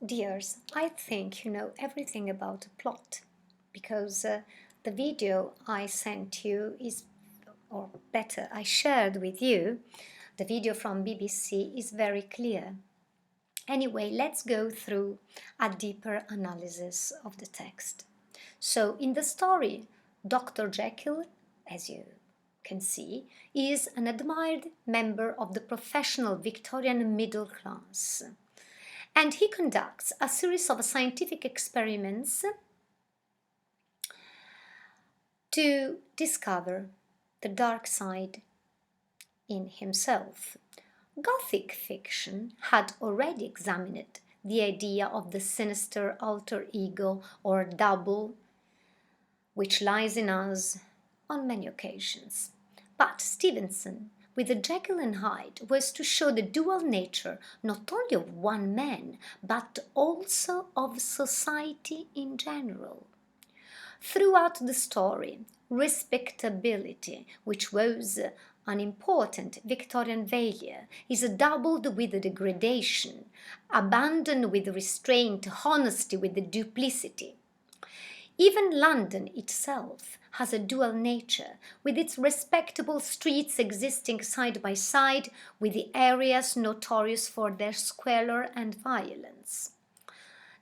Dears, I think you know everything about the plot because the video I sent you is, or better, I shared with you, the video from BBC is very clear. Anyway, let's go through a deeper analysis of the text. So, in the story, Dr. Jekyll, as you can see, is an admired member of the professional Victorian middle class. And he conducts a series of scientific experiments to discover the dark side in himself. Gothic fiction had already examined the idea of the sinister alter ego or double which lies in us on many occasions. But Stevenson, with the Jekyll and Hyde, was to show the dual nature not only of one man, but also of society in general. Throughout the story, respectability, which was an important Victorian value, is doubled with degradation, abandon with restraint, honesty with duplicity. Even London itself has a dual nature, with its respectable streets existing side by side with the areas notorious for their squalor and violence.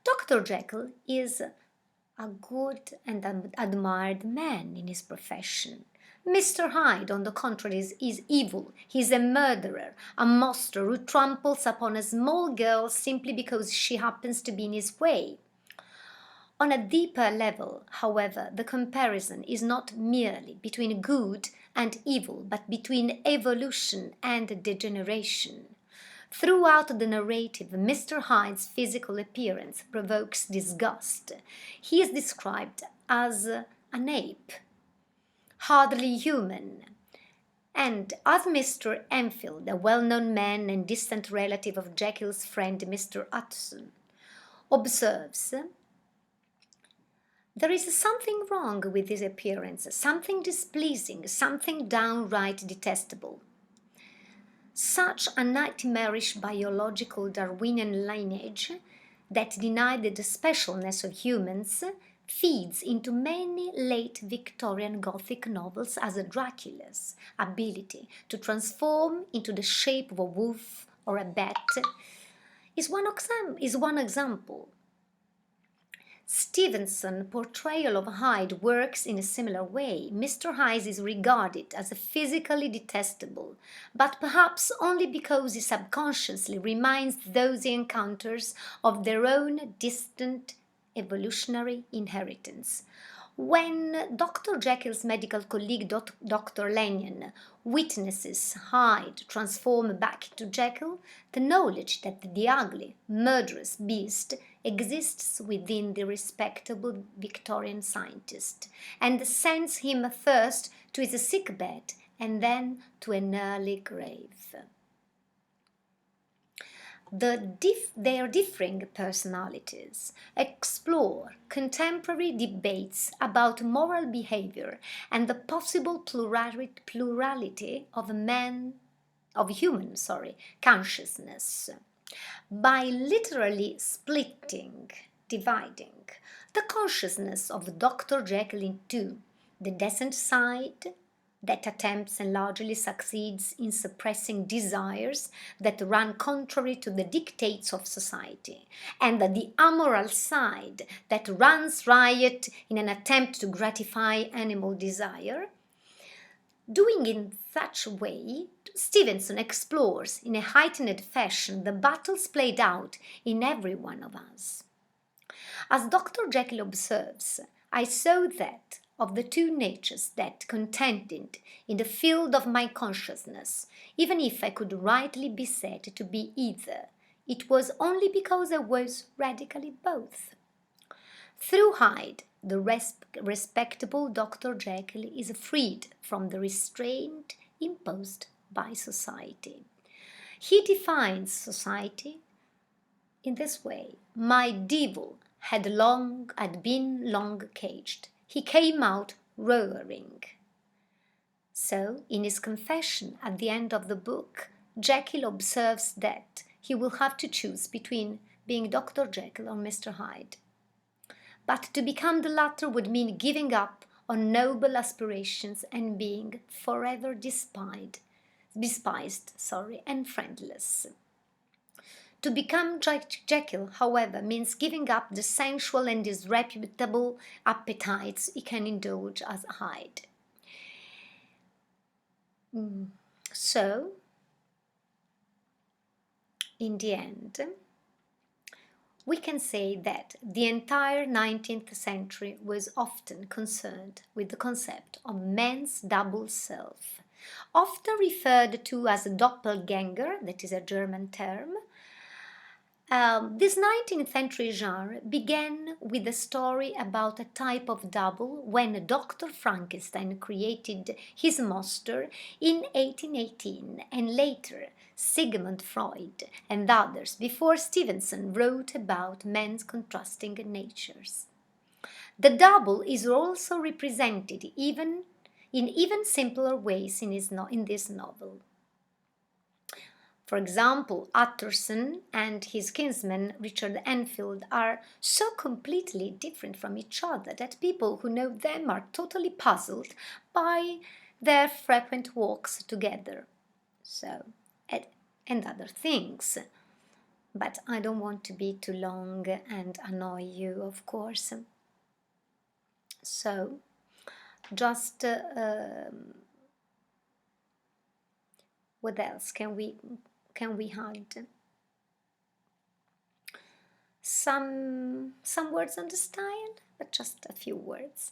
Dr. Jekyll is a good and admired man in his profession. Mr. Hyde, on the contrary, is evil. He is a murderer, a monster who tramples upon a small girl simply because she happens to be in his way. On a deeper level, however, the comparison is not merely between good and evil, but between evolution and degeneration. Throughout the narrative, Mr. Hyde's physical appearance provokes disgust. He is described as an ape, hardly human. And as Mr. Enfield, a well-known man and distant relative of Jekyll's friend Mr. Utterson, observes, there is something wrong with his appearance, something displeasing, something downright detestable. Such a nightmarish biological Darwinian lineage that denied the specialness of humans feeds into many late Victorian Gothic novels as a Dracula's ability to transform into the shape of a wolf or a bat is one example. Stevenson's portrayal of Hyde works in a similar way. Mr. Hyde is regarded as physically detestable, but perhaps only because he subconsciously reminds those he encounters of their own distant evolutionary inheritance. When Dr. Jekyll's medical colleague Dr. Lanyon witnesses Hyde transform back to Jekyll, the knowledge that the ugly, murderous beast exists within the respectable Victorian scientist and sends him first to his sick bed and to an early grave. Their differing personalities explore contemporary debates about moral behavior and the possible plurality of human consciousness. By literally dividing the consciousness of Dr. Jekyll into the decent side that attempts and largely succeeds in suppressing desires that run contrary to the dictates of society, and the amoral side that runs riot in an attempt to gratify animal desire. Doing in such a way, Stevenson explores in a heightened fashion the battles played out in every one of us. As Dr. Jekyll observes, I saw that of the two natures that contended in the field of my consciousness, even if I could rightly be said to be either, it was only because I was radically both. Through Hyde, the respectable Dr. Jekyll is freed from the restraint imposed by society. He defines society in this way: my devil had been long caged. He came out roaring. So, in his confession at the end of the book, Jekyll observes that he will have to choose between being Dr. Jekyll or Mr. Hyde. But to become the latter would mean giving up on noble aspirations and being forever despised, and friendless. To become Jekyll, however, means giving up the sensual and disreputable appetites he can indulge as Hyde. So, in the end, we can say that the entire 19th century was often concerned with the concept of man's double self, often referred to as a doppelganger, that is a German term. This 19th century genre began with a story about a type of double when Dr. Frankenstein created his monster in 1818, and later Sigmund Freud and others before Stevenson wrote about men's contrasting natures. The double is also represented in even simpler ways in this novel. For example, Utterson and his kinsman Richard Enfield are so completely different from each other that people who know them are totally puzzled by their frequent walks together. And other things. But I don't want to be too long and annoy you, of course. So, just what else can we hide? Some words on the style, but just a few words.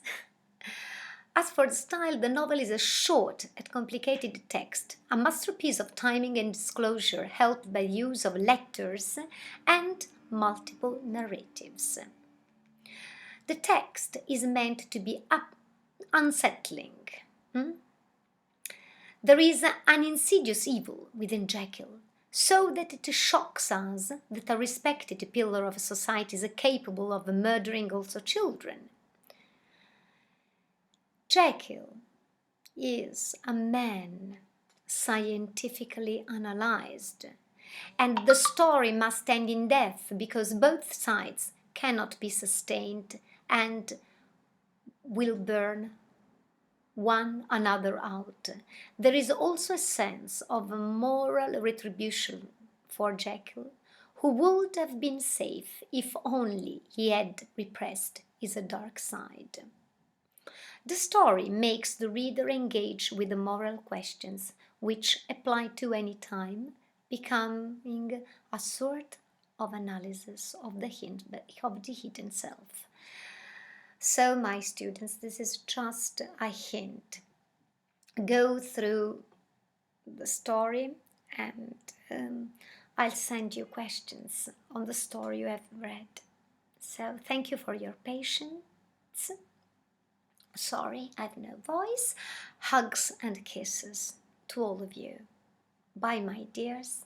As for the style, the novel is a short and complicated text, a masterpiece of timing and disclosure, helped by use of letters and multiple narratives. The text is meant to be unsettling. There is an insidious evil within Jekyll, so that it shocks us that a respected pillar of society is capable of murdering also children. Jekyll is a man scientifically analyzed, and the story must end in death because both sides cannot be sustained and will burn one another out. There is also a sense of moral retribution for Jekyll, who would have been safe if only he had repressed his dark side. The story makes the reader engage with the moral questions which apply to any time, becoming a sort of analysis of the hidden self. So, my students, this is just a hint. Go through the story and I'll send you questions on the story you have read. So, thank you for your patience. Sorry, I have no voice. Hugs and kisses to all of you. Bye, my dears.